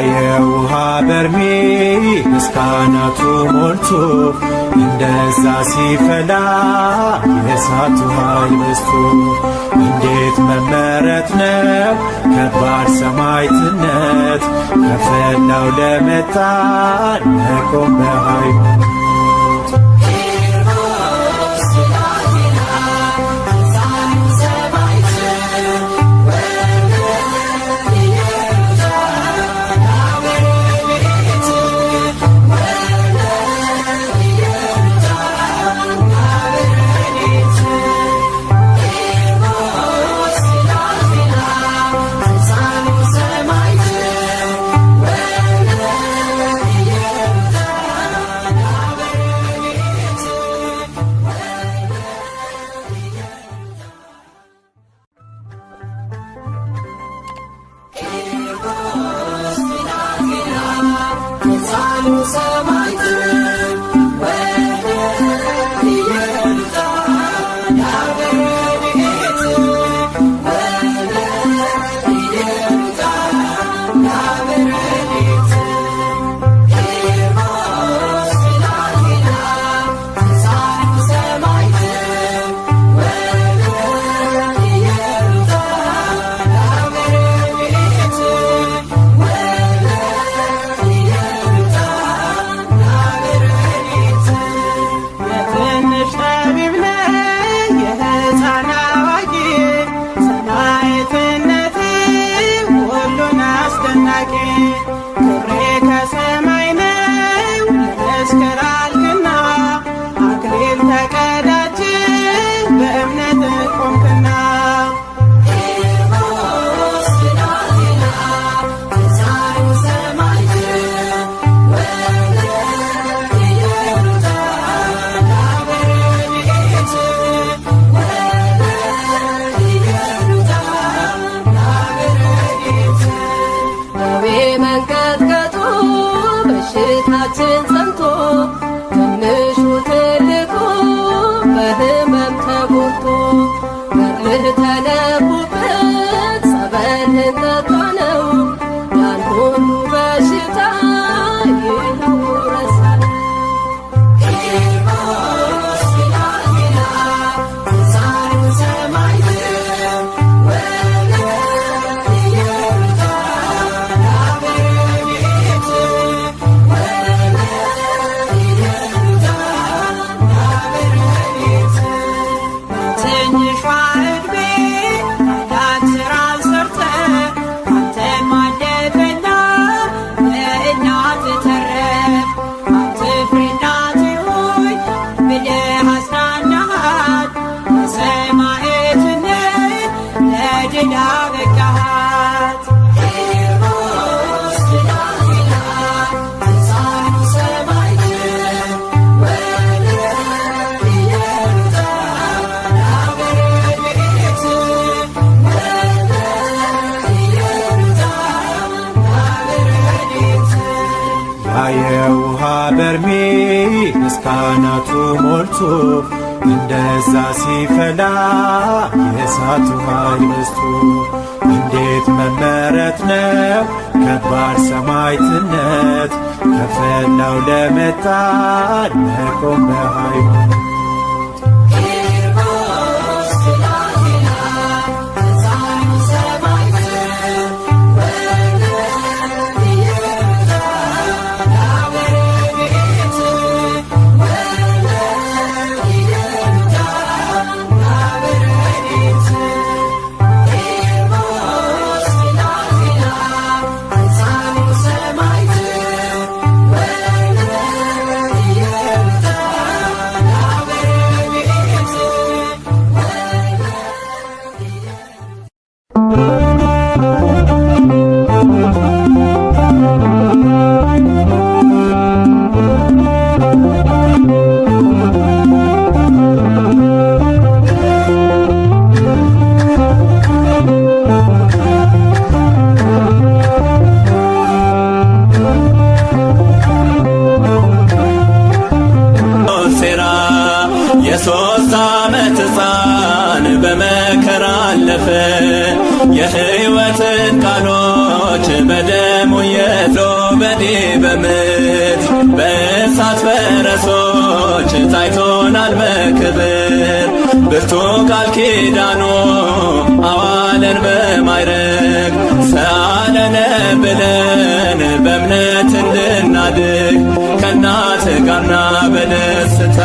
የውሃ በርሜል እስካናቱ ሞልቶ እንደዛ ሲፈላ የእሳቱ ኃይል በዝቶ እንዴት መመረጥ ነው ከባድ ሰማዕትነት ከፈላው ለመጣን መቆም በሃይማኖት የውሃ በርሜል እስካናቱ ሞልቶ እንደዛ ሲፈላ የእሳቱ ኃይል በዝቶ እንዴት መመረጥ ነው ከባድ ሰማዕትነት ከፈላው ለመጣን መቆም በሃይማኖት የሶስት ዓመት ሕፃን በመከራ አለፈ። የሕይወትን ቃሎች በደሙ የሎ በዲበ ምድር በእሳት ፈረሶች ታይቶናል በክብር። ብርቱ ቃል ኪዳኑ አዋለን በማይረግ ሰአለነ ብለን በእምነት እንድናድግ ከእናት ጋርና በደስታ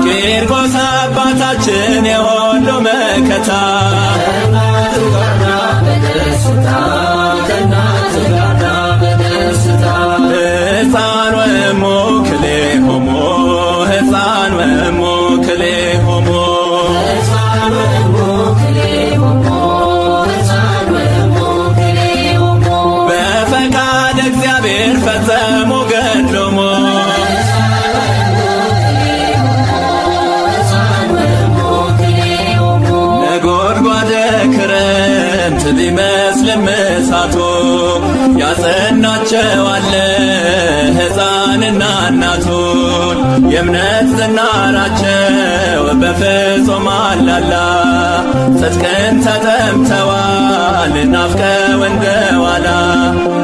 ቂርቆስ አባታችን የሁሉ መከታ ሕፃን ወእሙ ክልኤሆሙ ሕፃን ወእሙ ክልኤሆሙ በፈቃድ እግዚአብሔር ፈጸሙ ገድሎሙ ነጎድጓደ ክረምት ቢመስልም እሳቱ ያጸናቸዋል ሕፃንና እናቱን። የእምነት ዝናራቸው በፍጹም አላላ ጽድቅን ተጠምተዋል ናፍቀው እንደ ዋላ።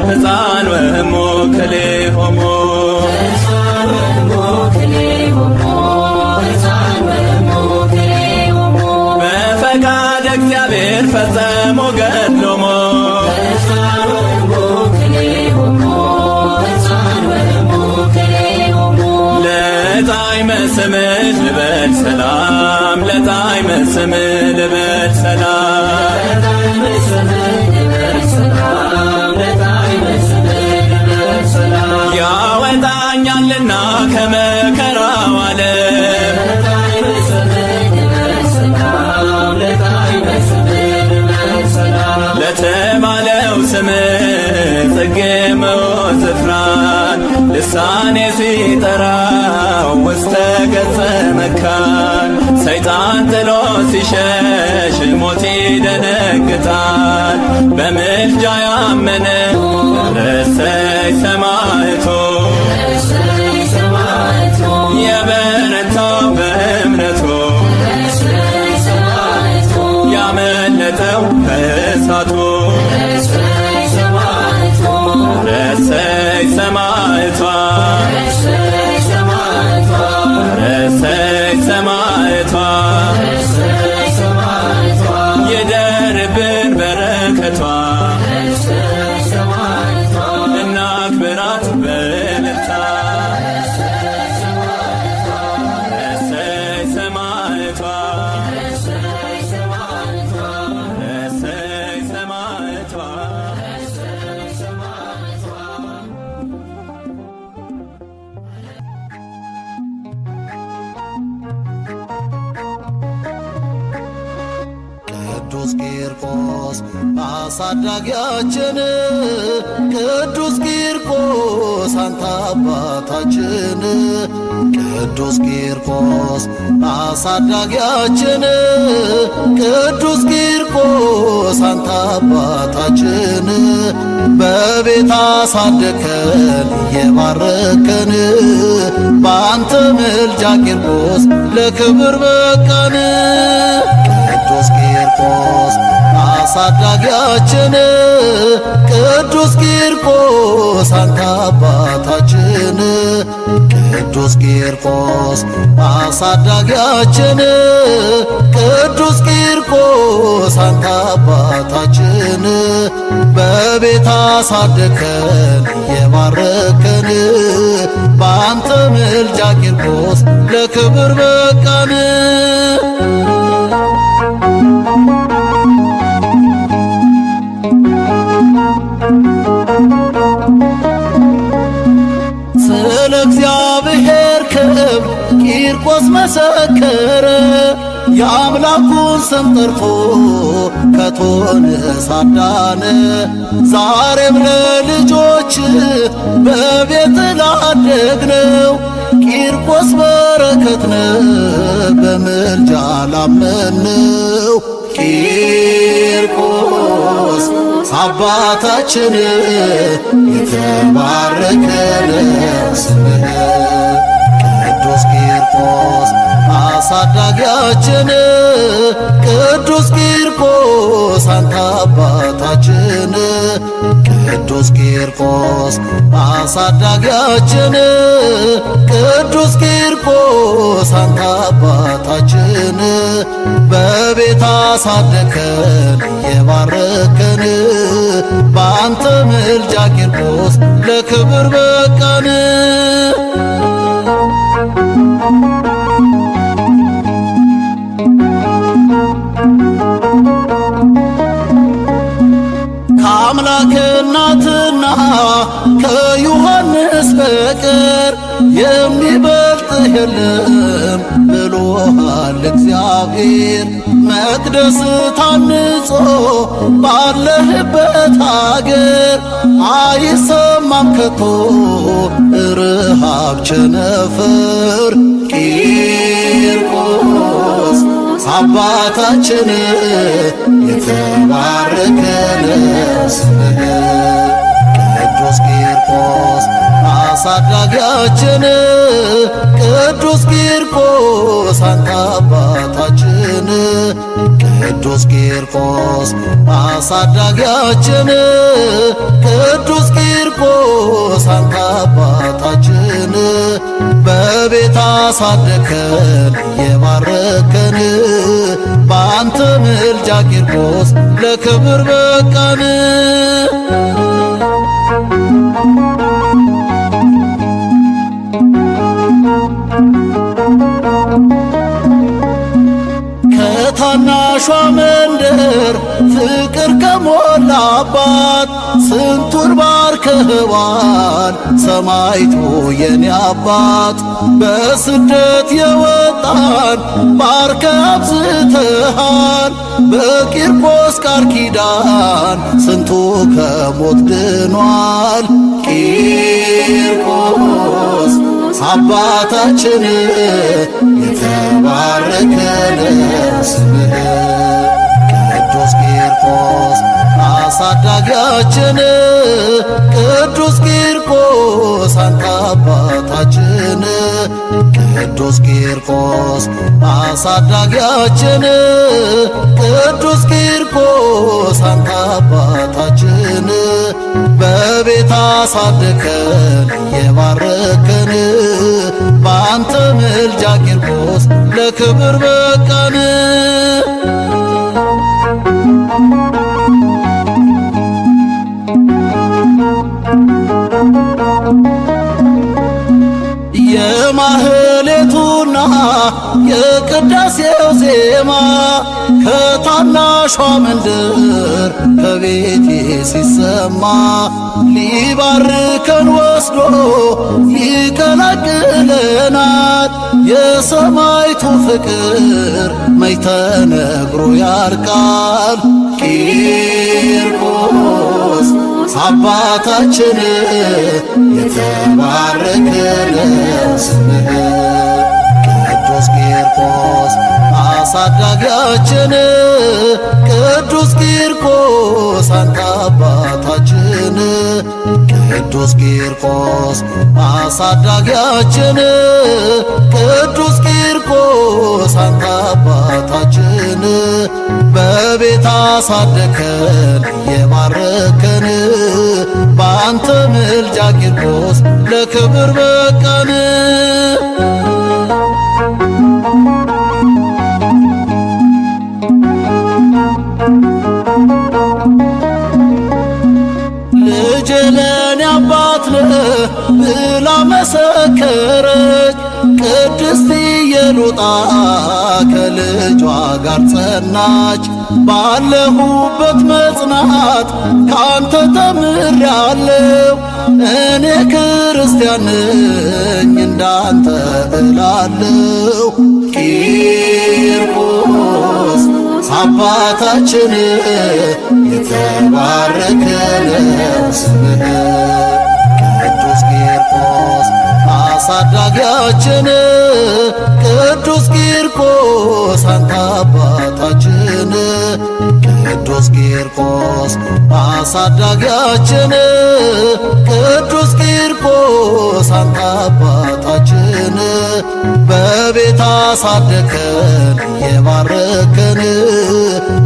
ሕፃን ወእሙ ክልኤሆሙ በፈቃድ እግዚአብሔር ፈጸሙ ገድሎሙ ለጣዕመ ስምህ ልበል ሰላም ለጣዕመ ስምህ ልበል ሰላም ያወጣኛልና ከመከራው ዓለም ለተባለው ስምህ ጽጌ መውዝ ፍራን ልሳኔ ሲጠራው ውስተ ገጸ መካን። ሰይጣን ጥሎ ሲሸሽ ሞት ይደነግጣል። በምልጃ ያመነ ረሰይ ሰማዕቱ የበረታው በእምነቱ ያመለጠው ከእሳቱ ረሰይ ሰማዕቷ ረሰይ ሰማዕቷ ይደርብን በረከቷ እናክብራት በእልልታ ረሰይ ሰማዕቷ ረሰይ ሰማዕቷ ቅዱስ ቂርቆስ አሳዳጊያችን ቅዱስ ቂርቆስ አንተ አባታችን ቅዱስ ቂርቆስ አሳዳጊያችን ቅዱስ ቂርቆስ አንተ አባታችን በቤት አሳደከን የባረከን በአንተ ምልጃ ቂርቆስ ለክብር በቃን። ቅዱስ ቂርቆስ አሳዳጊያችን ቅዱስ ቂርቆስ አንተ አባታችን ቅዱስ ቂርቆስ አሳዳጊያችን ቅዱስ ቂርቆስ አንተ አባታችን በቤት አሳደከን የባረከን በአንተ ምልጃ ቂርቆስ ለክብር በቃን። ስለ እግዚአብሔር ክብር ቂርቆስ መሰከረ የአምላኩን ስም ጠርቶ ከቶን ሳዳነ ዛሬም ለልጆች በቤት ላደግነው ቂርቆስ በረከትነ በምልጃ ላመንነው ቂርቆስ አባታችን የተባረከ ስምህ ቅዱስ ቂርቆስ አሳዳጊያችን ቅዱስ ቂርቆስ አንተ አባታችን ቅዱስ ቂርቆስ አሳዳጊያችን ቅዱስ ቂርቆስ አንተ አባታችን በቤት አሳደከን የባረከን በአንተ ምልጃ ቂርቆስ ለክብር በቃን። ከአምላክ እናትና ከዮሐንስ በቀር የሚበልጥህ የለም ብሎሃል እግዚአብሔር። መቅደስ ታንጾ ባለህበት አገር አይሰማም ከቶ ርሃብ ቸነፈር ቂርቆስ አባታችን የተባረከ ስምህ ቅዱስ ቂርቆስ አሳዳጊያችን ቅዱስ ቂርቆስ አንተ አባታችን ቅዱስ ቂርቆስ አሳዳጊያችን ቅዱስ ቂርቆስ አንተ አባታችን በቤት አሳደከን የባረከን በአንተ ምልጃ ቂርቆስ ለክብር በቃን። ከታናሿ መንደር ፍቅር ከሞላባት ስንቱን ባርከህዋል ሰማይቱ የኔ አባት። በስደት የወጣን ባርከ አብዝተሃል በቂርቆስ ቃል ኪዳን ስንቱ ከሞት ድኗል። ቂርቆስ አባታችን የተባረከ ስምህ ቅዱስ ቂርቆስ አሳዳጊያችን ቅዱስ ቂርቆስ አንተ አባታችን ቅዱስ ቂርቆስ አሳዳጊያችን ቅዱስ ቂርቆስ አንተ አባታችን በቤት አሳደከን የባረከን በአንተ ምልጃ ቂርቆስ ለክብር በቃን። የማህሌቱና የቅዳሴው ዜማ ከታናሿ መንደር ከቤቴ ሲሰማ ሊባርከን ወስዶ ይቀላቅለናል። የሰማይቱ ፍቅር መች ተነግሮ ያልቃል። ቂርቆስ አባታችን የተባረከ ስምህ ቅዱስ ቂርቆስ አሳዳጊያችን ቅዱስ ቂርቆስ አንተ አባታችን ቅዱስ ቂርቆስ አሳዳጊያችን ቅዱስ ቂርቆስ አንተ አባታችን በቤት አሳደከን የባረከን በአንተ ምልጃ ቂርቆስ ለክብር በቃን። ልጄ ለኔ አባት ነህ ብላ መሰከረች ቅድስት ኢየሉጣ ከልጇ ጋር ጸናች። ባለሁበት መጽናት ካንተ ተምሬአለሁ እኔ ክርስቲያን ነኝ እንዳንተ እላለሁ። ቂርቆስ አባታችን የተባረከ ነው ስምህ። ቅዱስ ቂርቆስ አሳዳጊያችን ቅዱስ ቂርቆስ አንተ አባታችን ቅዱስ ቂርቆስ አሳዳጊያችን ቅዱስ ቂርቆስ አንተ አባታችን በቤት አሳደከን እየባረከን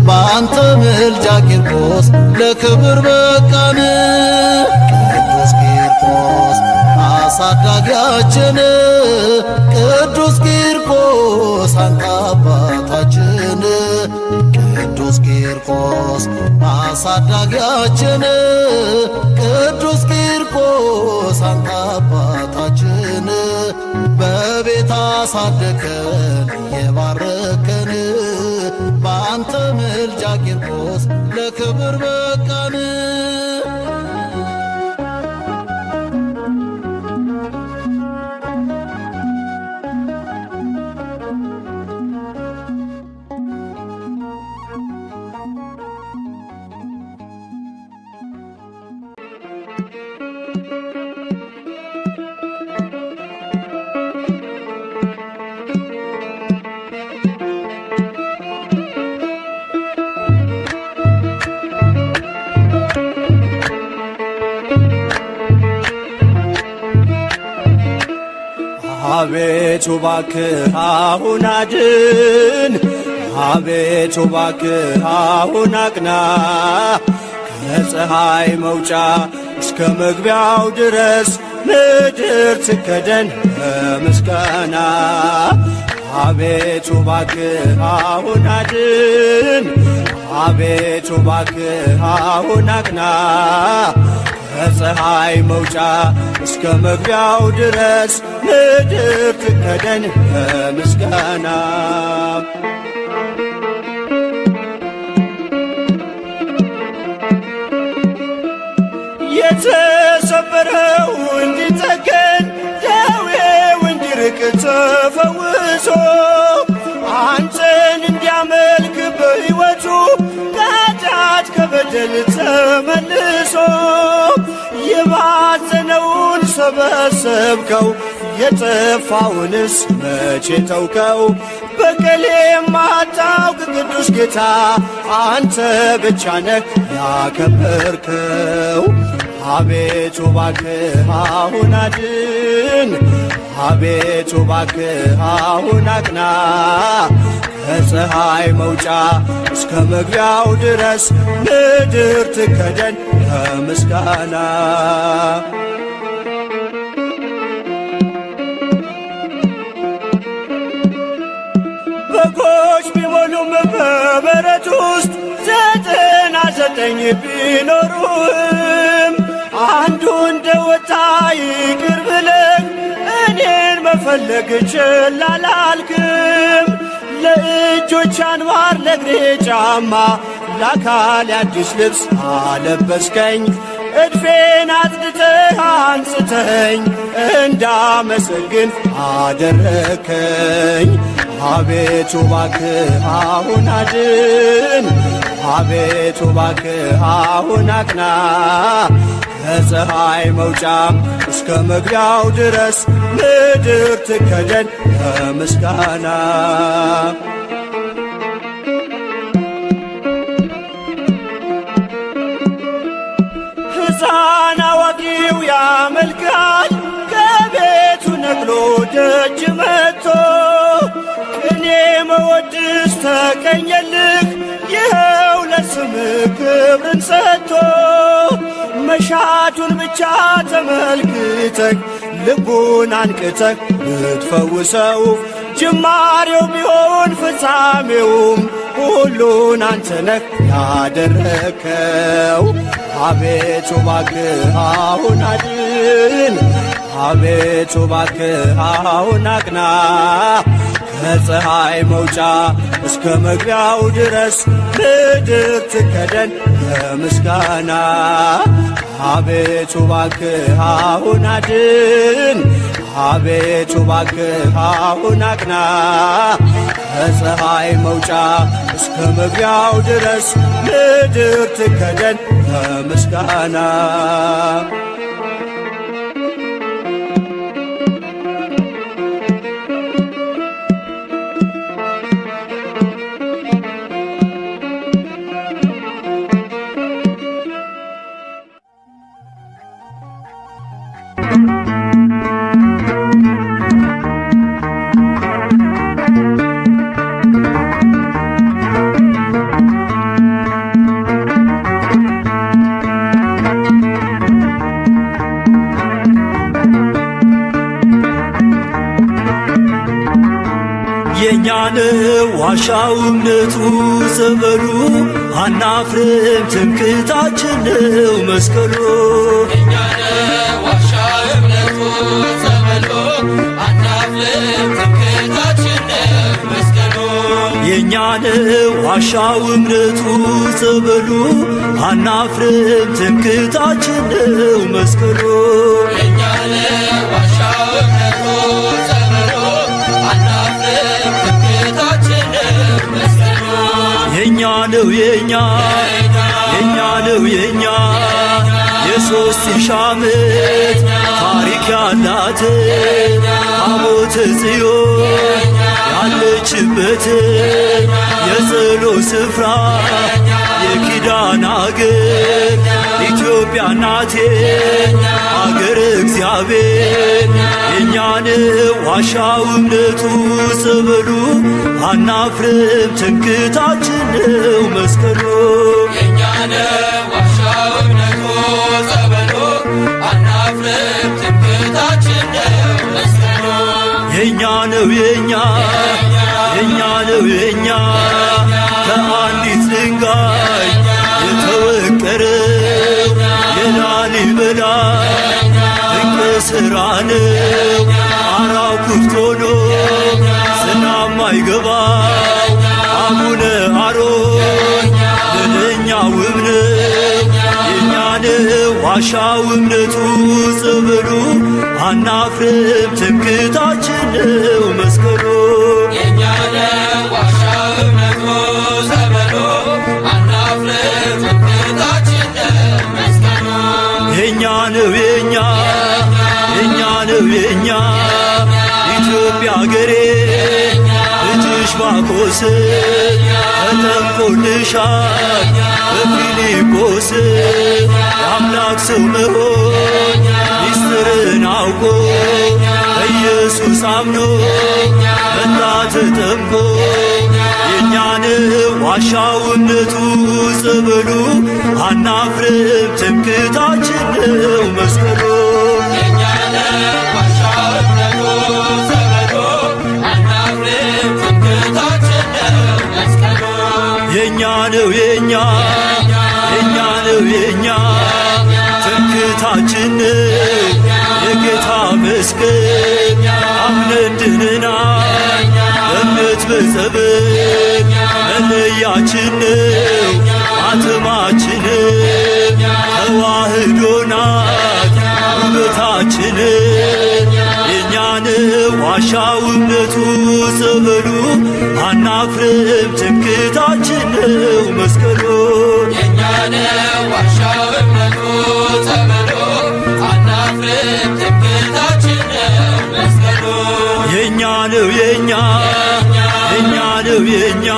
በአንተ ምልጃ ቂርቆስ ለክብር በቃን። ቅዱስ ቂርቆስ አሳዳጊያችን ቅዱስ ቂርቆስ አንተ አባታችን ቅዱስ ቂርቆስ አሳዳጊያችን ቅዱስ ቂርቆስ አንተ አባታችን በቤት አሳደከን እየባረከን በአንተ ምልጃ ቂርቆስ ለክብር በቃን። አቤቱ እባክህ አሁን አድን፣ አቤቱ እባክህ አሁን አቅና፣ ከፀሐይ መውጫ እስከ መግቢያው ድረስ ምድር ትከደን በምስጋና። አቤቱ እባክህ አሁን አድን፣ አቤቱ እባክህ አሁን አቅና፣ ከፀሐይ መውጫ እስከ መግቢያው ድረስ ምድር ትከደን በምስጋና። የተሰበረው እንዲጠገን ደዌው እንዲርቅ ተፈውሶ አንተን እንዲያመልክ በሕይወቱ ከኃጢአት ከበደል ተመልሶ የባዘነውን ሰበሰብከው የጠፋውንስ መቼ ተውከው? በቀል የማታውቅ ቅዱስ ጌታ አንተ ብቻ ነህ ያከበርከው። አቤቱ እባክህ አሁን አድን፣ አቤቱ እባክህ አሁን አቅና፣ ከፀሐይ መውጫ እስከ መግቢያው ድረስ ምድር ትከደን በምስጋና። በጎች ቢሞሉም በበረት ውስጥ 99 ቢኖሩም አንዱ እንደወጣ ይቅር ብለህ እኔን መፈለግ ችላ አላልክም። ለእጆች አንባር ለእግሬ ጫማ ለአካል አዲስ ልብስ አለበስከኝ። እድፌን አጽድተህ አንጽተኝ እንዳመሰግን አደረከኝ። አቤቱ እባክህ አሁን አድን፣ አቤቱ እባክህ አሁን አቅና፣ ከፀሐይ መውጫ እስከ መግቢያው ድረስ ምድር ትከደን በምስጋና። ሕፃን አዋቂው ያመልካል ከቤቱ ነቅሎ ደጅ መጥቶ ቅኔ መወድስ ተቀኘልህ ይኸው ለስምህ ክብርን ሰጥቶ። መሻቱን ብቻ ተመልክተህ ልቡን አንቅተህ ብትፈውሰው ጅማሬው ቢሆን ፍጻሜውም ሁሉን አንተ ነህ ያደረከው። አቤቱ እባክህ አሁን አድን፣ አቤቱ እባክህ አሁን አቅና፣ ከፀሐይ መውጫ እስከ መግቢያው ድረስ ምድር ትከደን በምስጋና። አቤቱ እባክህ አሁን አድን፣ አቤቱ እባክህ አሁን አቅና። ከፀሐይ መውጫ እስከ መግቢያው ድረስ ምድር ትከደን በምስጋና። የኛን ዋሻው እምነቱ ጸበሉ አናፍርም ትምክህታችን ነው መስቀሉ። የኛን ዋሻው እምነቱ ጸበሉ አናፍርም ትምክህታችን ነው መስቀሉ። የኛን ዋሻው እምነቱ ጸበሉ አናፍርም ትምክህታችን ነው መስቀሉ። የኛን ዋሻው እምነቱ ጸበሉ የኛ ነው የኛ የኛ ነው የኛ የሦስት ሺህ ዓመት ታሪክ ያላት ታቦተ ጽዮን ያለችበት የጸሎት ስፍራ የኪዳን አገር ኢትዮጵያ ናቴ አገር እግዚአብሔር። የኛን ዋሻው እምነቱ ጸበሉ አናፍርም ትምክህታችን ነው መስቀሉ። የኛን ዋሻው እምነቱ ጸበሉ አናፍርም ትምክህታችን ነው መስቀሉ። የኛ ነው የኛ የኛ ነው የኛ ከአንዲት ድንጋይ የተወቀረው የላሊበላ ድንቅ ሥራ ነው። አራው ክፍት ሆኖ ዝናብ ማይገባው አቡነ አሮን ምንኛ ውብ ነው። የኛን ዋሻው እምነቱ ጸበሉ አናፍርም ትምክህታችን ነው መስቀሉ። የኛን ዋሻው እምነቱ ጸበሉ አናፍርም ትምክህታችን ነው መስቀሉ። የኛ ነው የኛ የኛ ነው የኛ ኢትዮጵያ አገሬ ልጅሽ ባኮስ ተጠምቆልሻል በፊልጶስ። የአምላክ ሰው መሆን ሚስጥርን አውቆ ኢየሱስ አምኖ መጣ ተጠምቆ። የኛን ዋሻው እምነቱ ጸበሉ አናፍርም ትምክህታችን ነው መስቀሉ። የኛን ዋሻው እምነቱ ጸበሉ አናፍርም ትምክህታችን ነው መስቀሉ። የኛ ነው የኛ የኛ ነው የኛ ትምክህታችን ነው የጌታ መስቀል። አምነን ድነናል በእምነት በጸበል መለያችን ነው ማተማችን። ተዋህዶ ናት ውበታችን። የኛን ዋሻው እምነቱ ጸበሉ አናፍርም ትምክህታችን ነው መስቀሉ። የኛን ዋሻው እምነቱ ጸበሉ አናፍርም ትምክህታችን ነው መስቀሉ። የኛ ነው የኛ የኛ ነው የኛ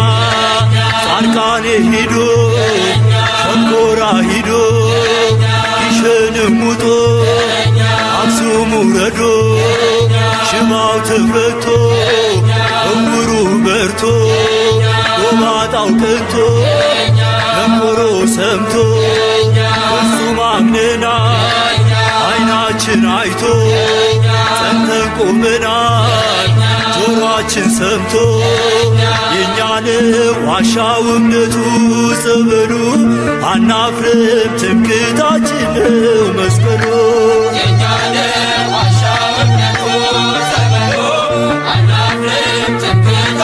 ጻድቃኔ ሂዶ ሸንኮራ ሂዶ ጊሸንም ውጦ አክሱም ውረዶ ሽባው ተፈቶ እውሩ በርቶ ጎባጣው ቀንቶ ደንቆሮ ሰምቶ ፍጹም አምነናል ዓይናችን አይቶ ጸንተን ቆመናል ጆሮአችን ሰምቶ። የኛን ዋሻው እምነቱ ጸበሉ አናፍርም ትምክህታችን ነው መስቀሉ። የኛን ዋሻው እምነቱ ጸበሉ አናፍርም ትምክህታችን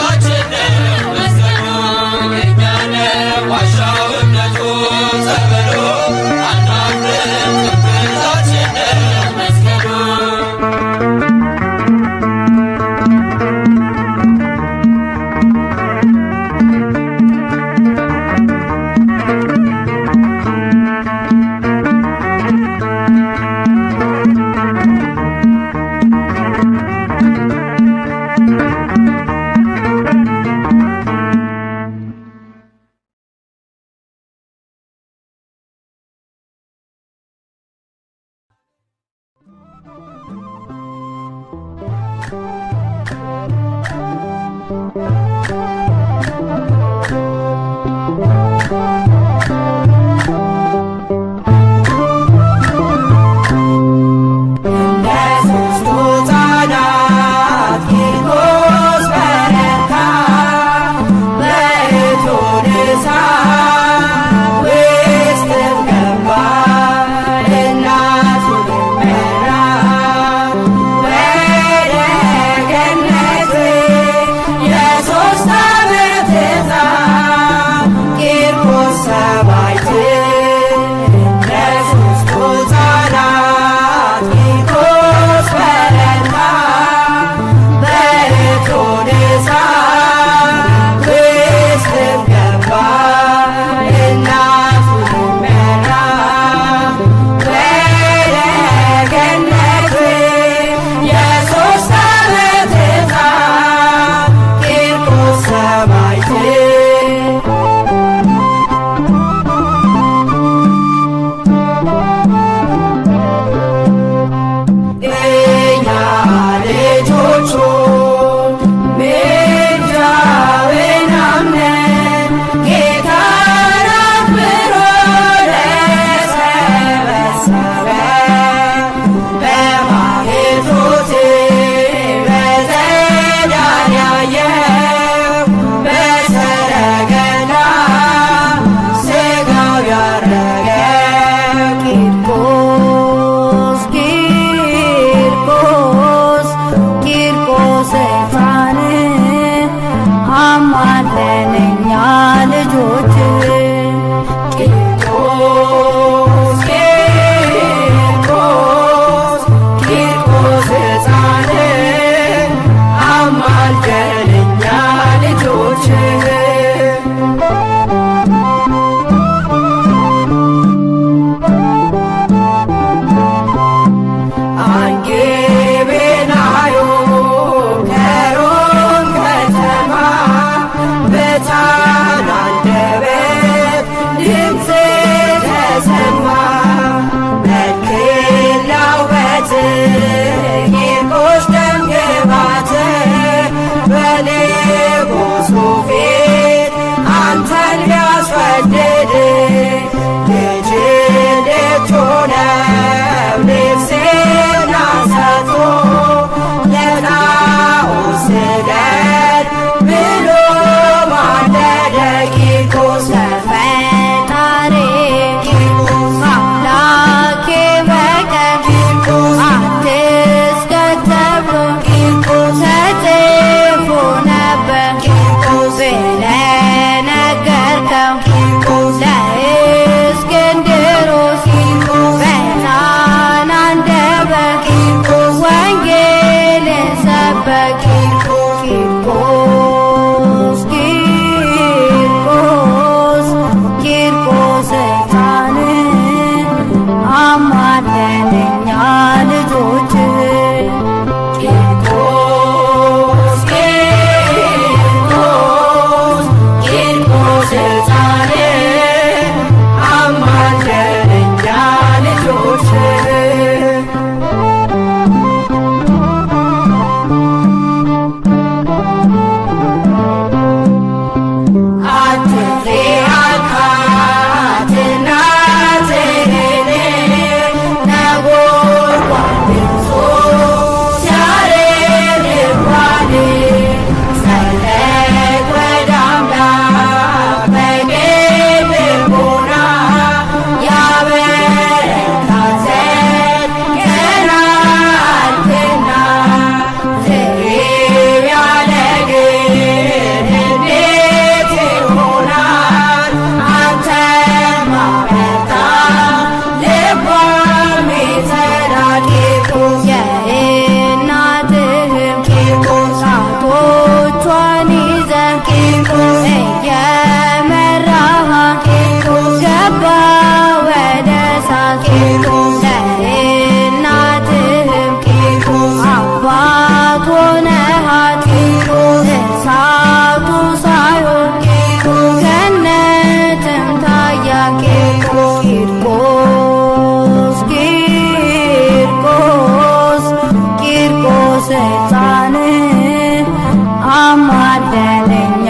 አማልደን እኛ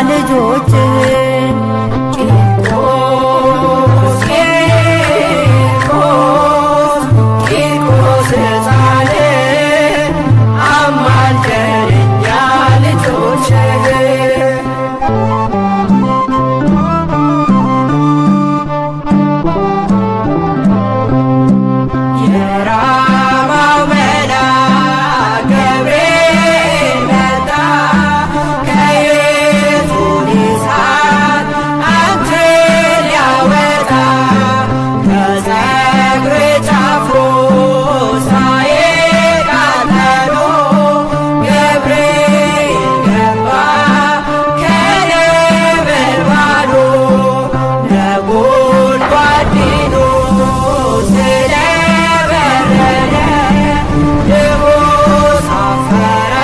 ልጆችህን ቂርቆስ ቂርቆስ ቂርቆስ ሕፃን አማልደን እኛ ልጆችህን የራማው መልአክ ገብርኤል መጣ ከይቱን እሳት አንተን ሊያወጣ ከጸጉር ጫፍ ሳይቃጠሎ ገብርኤል ገባ ከነበልባሉ ነጎድጓድ ዲኖስ ስለበረረ ንጉሥ አፈረ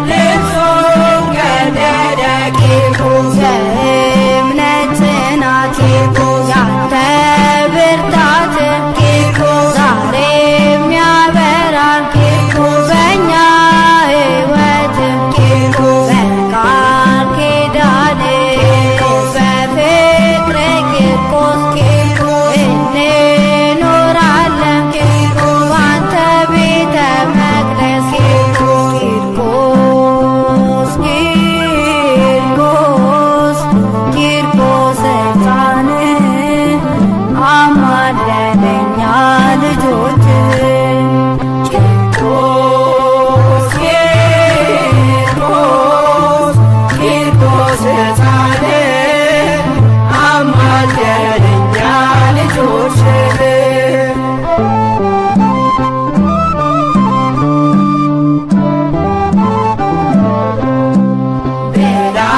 ልብሱን ቀደደ ቂርቆስ የእምነት ጽናት ቂርቆስ ያንተ ብርታት ቂርቆስ ዛሬም ያበራል ቂርቆስ በእኛ ሕይወት ቂርቆስ በቃል ኪዳን ቂርቆስ በፍቅር ቂርቆስ ቂርቆስ እንኖራለን ቂርቆስ ባንተ ቤተ መቅደስ ቂርቆስ ቂርቆስ ቂርቆስ ሕፃን አማልደን እኛ ልጆችህን ቂርቆስ ቂርቆስ ቂርቆስ ሕፃን አማልደን እኛ ልጆችህን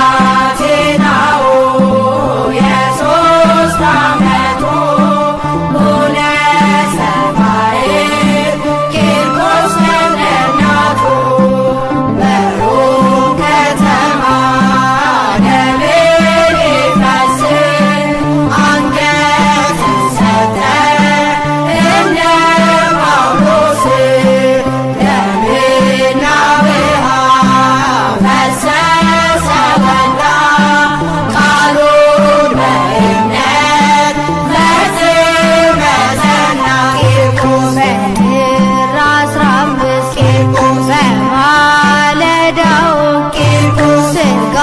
ብላቴናው የሦስት ዓመቱ ሆነ ሰማዕት ቂርቆስ ለእናቱ በሮም ከተማ ደምን ሊፈስ አንገትን ሰጠ እንደ ጳውሎስ ደምና ውሃ ፈሰሰ ወጣ ቃሉን በእምነት ፈጽመ ጸና ቂርቆስ በጥር 15 ቂርቆስ በማለዳው ቂርቆስ ሥጋ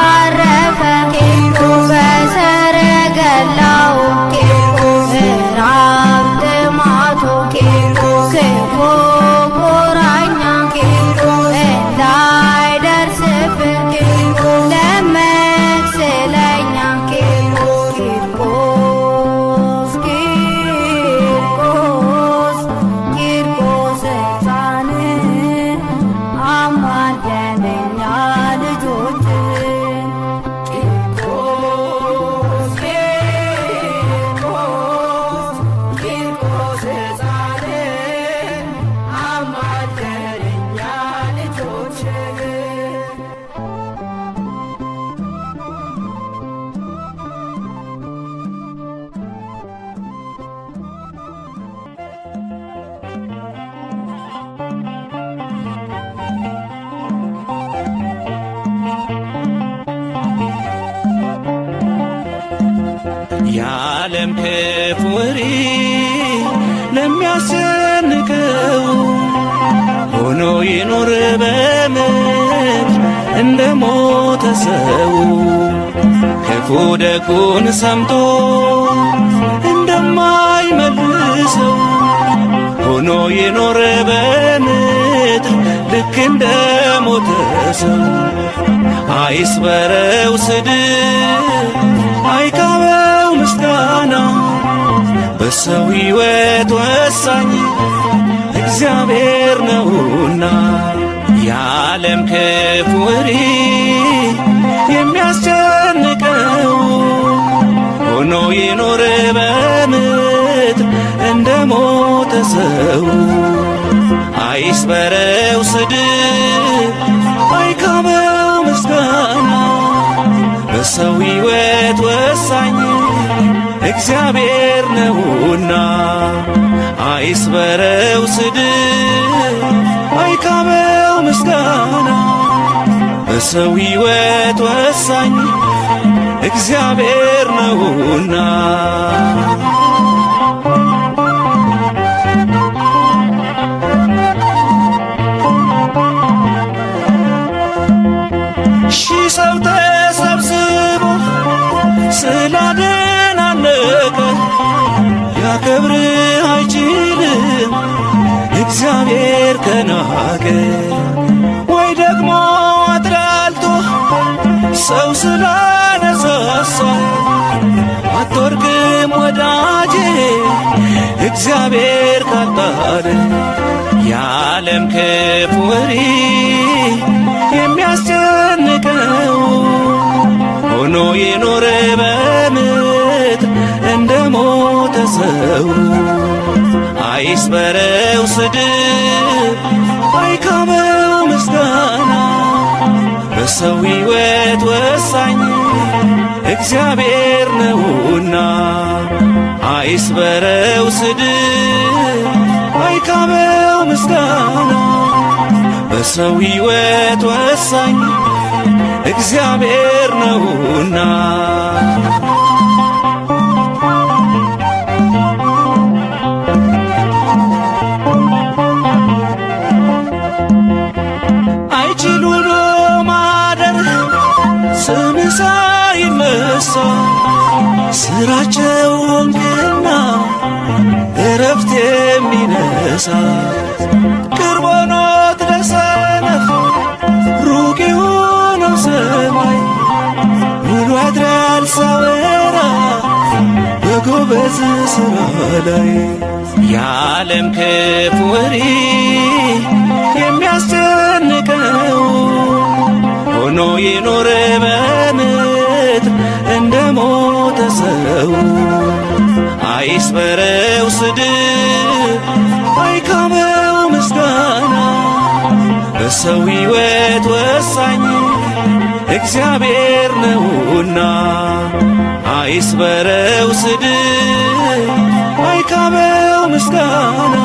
አረፈ ቂርቆስ በሰረገላው ቂርቆስ ራብ ጥማቱ ቂርቆስ ክፉ ቁራኛ ቂርቆስ እንዳይደርስብን ቂርቆስ ለመንክ ስለኛ ቂርቆስ ቂርቆስ ቂርቆስ ቂርቆስ ሕፃን አማልደን እኛ ልጆችህን ቂርቆስ ቂርቆስ ቂርቆስ ሕፃን አማልደን እኛ ልጆችህን የዓለም ክፉ ወሬ ለሚያስጨንቀው ሆኖ ይኑር በምድር እንደ ሞተ ሰው ክፉ ደጉን ሰምቶ እንደማይመልሰው ሆኖ ይኑር በምድር ልክ እንደ ሞተ ሰው አይስበረው ስድብ አይካበው ምስጋና በሰው ሕይወት ወሳኝ እግዚአብሔር ነውና የዓለም ክፉ ወሬ የሚያስጨንቀው ሆኖ ይኖር በምድር እንደ ሞተ ሰው አይስበረው ስድብ አይካበው ምስጋና በሰው ሕይወት ወሳኝ እግዚአብሔር ነውና አይስበረው ስድብ አይካበው ምስጋና በሰው ሕይወት ወሳኝ እግዚአብሔር ነውና ሺህ ሰው ተሰብስቦ ስላደናነቀ ሊያከብርህ አይችልም እግዚአብሔር ከናቀ። ወይ ደግሞ አጥላልቶ ሰው ስላነሳሳ አትወድቅም ወዳጄ እግዚአብሔር ካልጣለ። የዓለም ክፉ ወሬ የሚያስጨንቀው ሆኖ የኖረ በምድር እንደ ሞተ ሰው አይስበረው ስድብ አይካበው ምስጋና። በሰው ሕይወት ወሳኝ እግዚአብሔር ነውና አይስበረው ስድብ አይካበው ምስጋና። በሰው ሕይወት ወሳኝ እግዚአብሔር ነውና አይችል ውሎ ማደር ስምህ ሳይነሳ ስራቸው ሆንክና እረፍት የሚነሳ። ቅርብ ሆኖት ለሰነፍ ሩቅ የሆነው ሰማይ ውሎ ያድራል ሳወራ በጎበዝ ሥራ ላይ። የዓለም ክፉ ወሬ የሚያስጨንቀው ሆኖ የኖረ በምድር እንደ ሞተ ሰው አይስበረው ስድብ አይካበው ምስጋና። በሰው ሕይወት ወሳኝ እግዚአብሔር ነውና አይስበረው ስድብ አይካበው ምስጋና።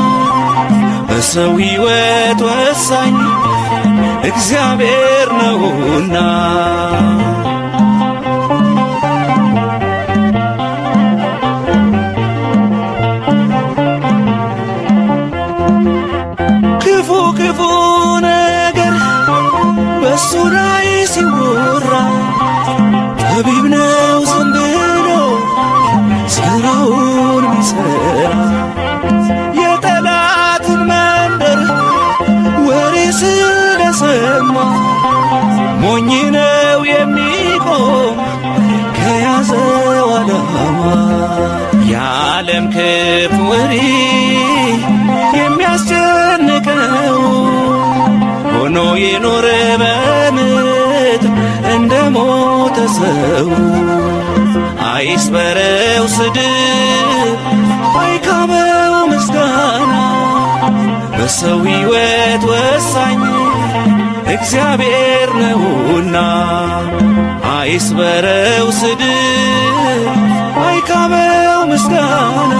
በሰው ሕይወት ወሳኝ እግዚአብሔር ነውና ክፉ ክፉ ነገር በሱ ላይ ሲወራ ጠቢብ ነው ዝም ብሎ ሥራውን ሚሠራ። የጠላትን መንደር ወሬ ስለሰማ ሞኝ ነው የሚቆም ከያዘው ዓላማ። የዓለም ክፉ ወሬ የሚያስጨንቀው ሆኖ የኖረ በምድር እንደ ሞተ ሰው አይስበረው ስድብ አይካበው ምስጋና። በሰው ሕይወት ወሳኝ እግዚአብሔር ነውና አይስበረው ስድብ አይካበው ምስጋና።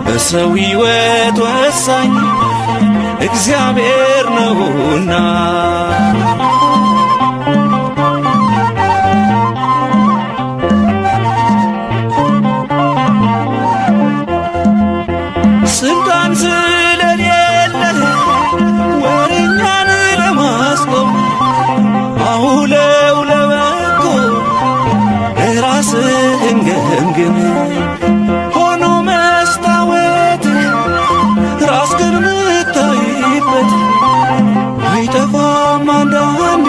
በሰው ሕይወት ወሳኝ እግዚአብሔር ነውና ስልጣን ስለሌለህ ወሬኛን ለማስቆም አውለው ለበጎ ራስህን ገምግም። ሆኖ መስታወት ራስህን ምታይበት አይጠፋም አንዳንዴ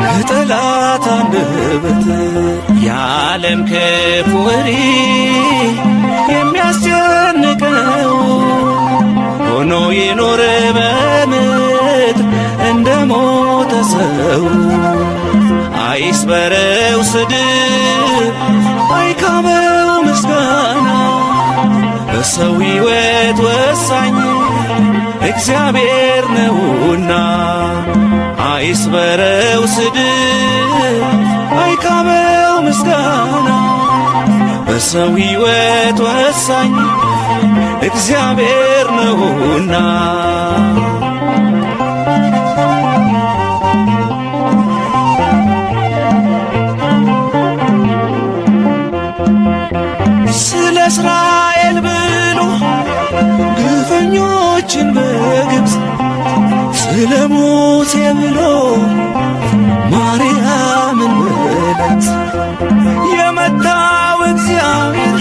ከጠላት አንደበት። የዓለም ክፉ ወሬ የሚያስጨንቀው ሆኖ የኖረ በምድር እንደ ሞተ ሰው አይስበረው ስድብ አይካበው ምስጋና። በሰው ሕይወት ወሳኝ እግዚአብሔር ነውና አይስበረው ስድብ አይካበው ምስጋና። በሰው ሕይወት ወሳኝ እግዚአብሔር ነውና ስለ ሙሴ ብሎ ማርያምን በላት። የመታው እግዚአብሔር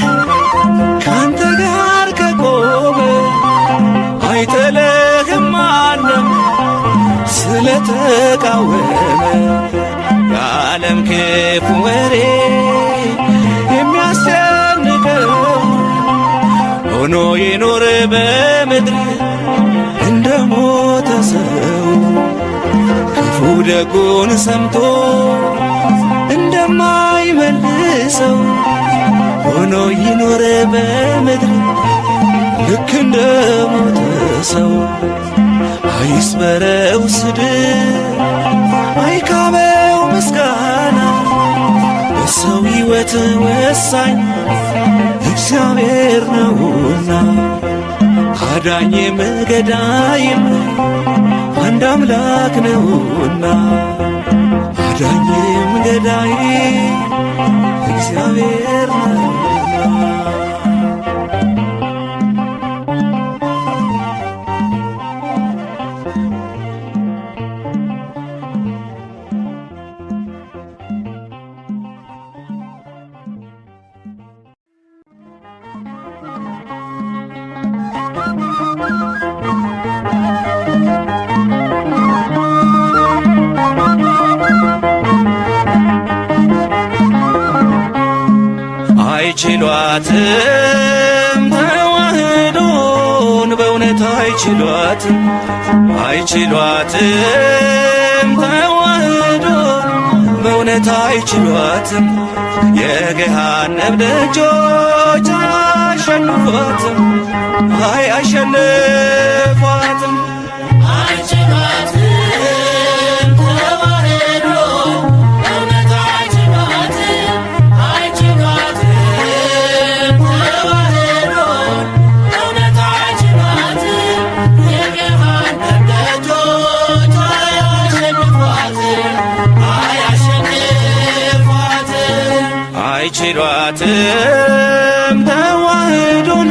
ካንተ ጋር ከቆመ አይጥልህም ማንም ስለተቃወመ። የዓለም ክፉ ወሬ የሚያስጨንቀው ሆኖ ይኖር በምድር እንደ ሞተ ሰው። ክፉ ደጉን ሰምቶ እንደማይመልሰው ሆኖ ይኖር በምድር ልክ እንደ ሞተ ሰው። አይስበረው ስድብ አይካበው ምስጋና በሰው ሕይወት ወሳኝ እግዚአብሔር ነውና። አዳኝም ገዳይም አንድ አምላክ ነውና። አዳኝም ገዳይ እግዚአብሔር ነውና። አይችሏትም ተዋህዶን በእውነት አይችሏትም። አይችሏትም ተዋህዶን በእውነት አይችሏትም። የገሃነም ደጆች አያሸንፏትም። አያሸንፏትም። አይችሏትም ተዋህዶን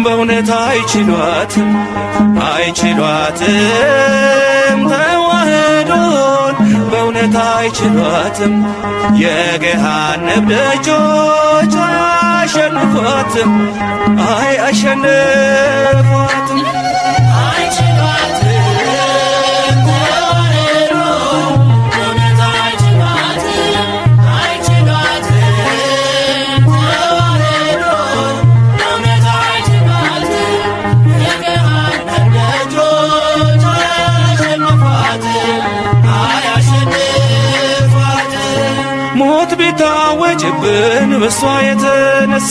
በእውነት አይችሏትም። አይችሏትም ተዋህዶን በእውነት አይችሏትም። የገሃነም ደጆች አያሸንፏትም። አያሸንፏትም። ሞት ቢታወጅብን በሷ የተነሳ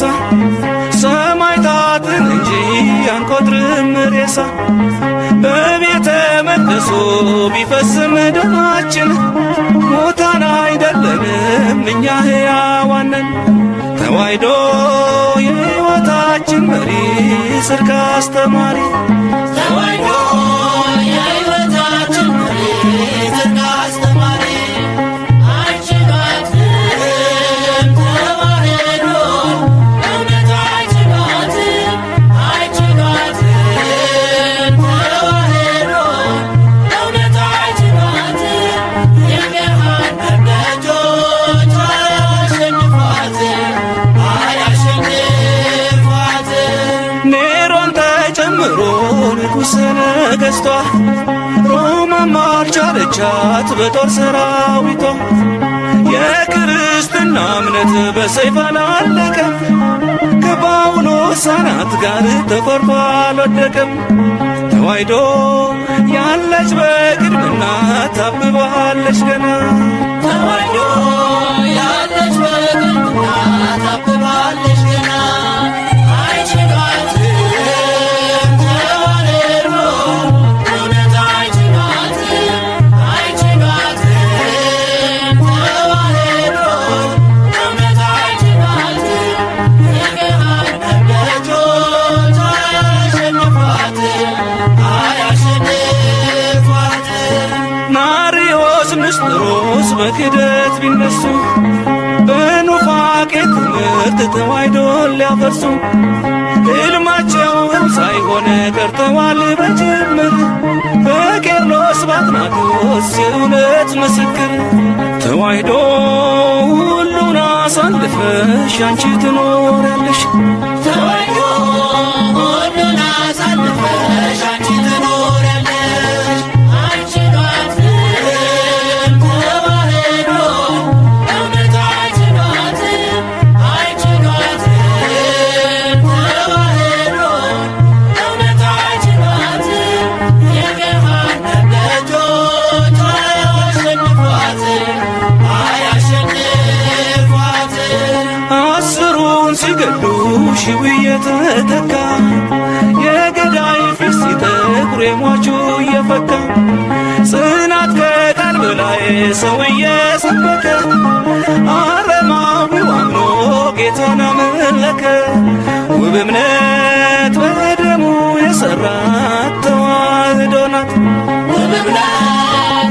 ሰማዕታትን እንጂ አንቆጥርም ሬሳ። በቤተ መቅደሱ ቢፈስም ደማችን ሞታን አይደለንም እኛ ሕያዋን ነን። ተዋሕዶ የሕይወታችን መሪ ጽድቅ አስተማሪ። ተዋሕዶ የሕይወታችን መሪ ጽድቅ አስተማሪ። ንጉሠ ነገሥቷ ሮማም አልቻለቻት በጦር ሰራዊቷ። የክርስትና እምነት በሰይፍ አላለቀም። ከጳውሎስ አናት ጋር ተቆርጦ አልወደቀም። ተዋሕዶ ያለች በቅድምና ታብባለች ገና። ተዋሕዶ ያለች በቅድምና ታብባለች ገና። ንስጥሮስ በክደት ቢነሱ በኑፋቄ ትምህርት ተዋሕዶን ሊያፈርሱ ሕልማቸውም ሳይሆን ቀርተዋል በጅምር በቄርሎስ በአትናቴዎስ የእውነት ምስክር ተዋሕዶ ሁሉን አሳልፈሽ አንቺ ትኖሪያለሽ ተዋሕዶ ሁሉን አሳልፈሽ አንቺ ትኖሪያለሽ አንቺ ናት ተዋሕዶ እውነት አንቺ ናት አንቺ ናት ተዋሕዶ እውነት አንቺ ናት የገሃነም ደጆች አያሸንፏት አስሩን ሲገሉ ሺው እየተተካ የገዳይ ፊት ሲጠቁር የሟቹ እየፈካ ጽናት ከቃል በላይ ሰው እየሰበከ አረማዊው አምኖ ጌታን አመለከ ውብ እምነት በደሙ የሠራት ተዋሕዶ ናት ውብ እምነት